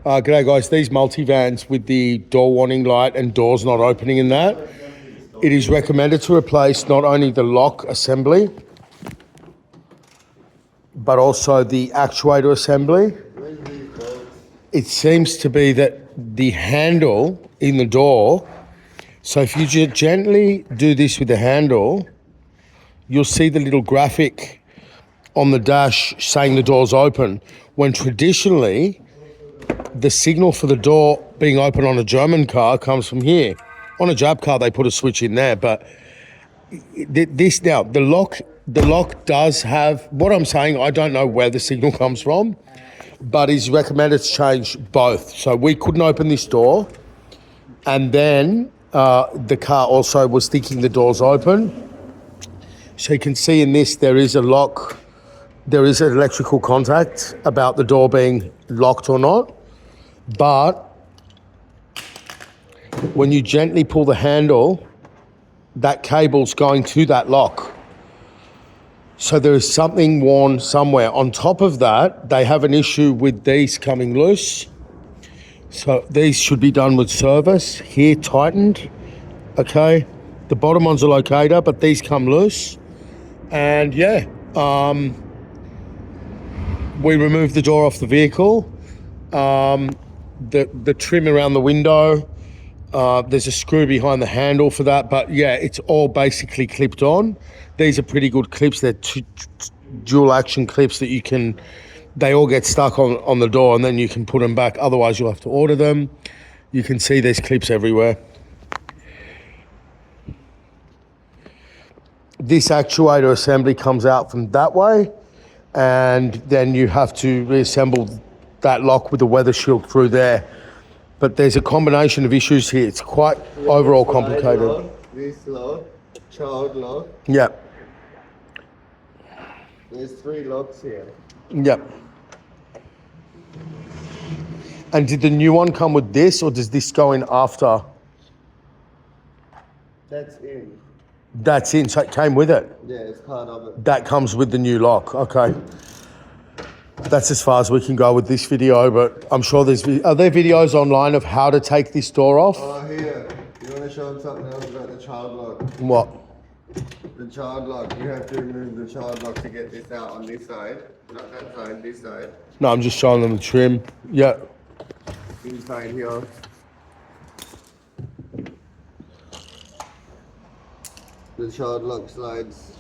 G'day guys, these multivans with the door warning light and doors not opening in that, it is recommended to replace not only the lock assembly, but also the actuator assembly. It seems to be that the handle in the door, so if you gently do this with the handle, you'll see the little graphic on the dash saying the door's open, when traditionally the signal for the door being open on a German car comes from here. On a Jap car, they put a switch in there, but this now, the lock does have, what I'm saying, I don't know where the signal comes from, but it's recommended to change both. So we couldn't open this door, and then the car also was thinking the door's open. So you can see in this, there is a lock, there is an electrical contact about the door being locked or not. But when you gently pull the handle, that cable's going to that lock. So there is something worn somewhere. On top of that, they have an issue with these coming loose. So these should be done with service. Here tightened, okay. The bottom one's a locator, but these come loose. And yeah, we removed the door off the vehicle. The trim around the window, there's a screw behind the handle for that, but yeah, it's all basically clipped on. These are pretty good clips. They're dual action clips that you can, they all get stuck on the door and then you can put them back. Otherwise you'll have to order them. You can see there's clips everywhere. This actuator assembly comes out from that way, and then you have to reassemble that lock with the weather shield through there. But there's a combination of issues here. It's quite overall complicated. Lock, this lock, child lock. Yep. There's 3 locks here. Yep. And did the new one come with this, or does this go in after? That's in. That's in, so it came with it? Yeah, it's part of it. That comes with the new lock, okay. That's as far as we can go with this video, but I'm sure are there videos online of how to take this door off? Oh, here. You want to show them something else about the child lock? What? The child lock. You have to remove the child lock to get this out on this side. Not that side, this side. No, I'm just showing them the trim. Yeah. Inside here. The child lock slides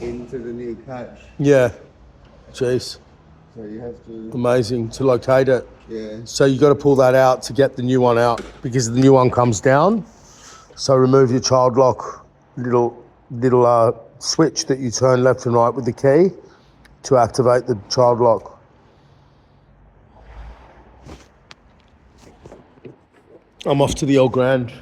into the new catch. Yeah. Jeez. So you have to... Amazing to locate it. Yeah. So you got to pull that out to get the new one out, because the new one comes down. So remove your child lock little switch that you turn left and right with the key to activate the child lock. I'm off to the El Grand.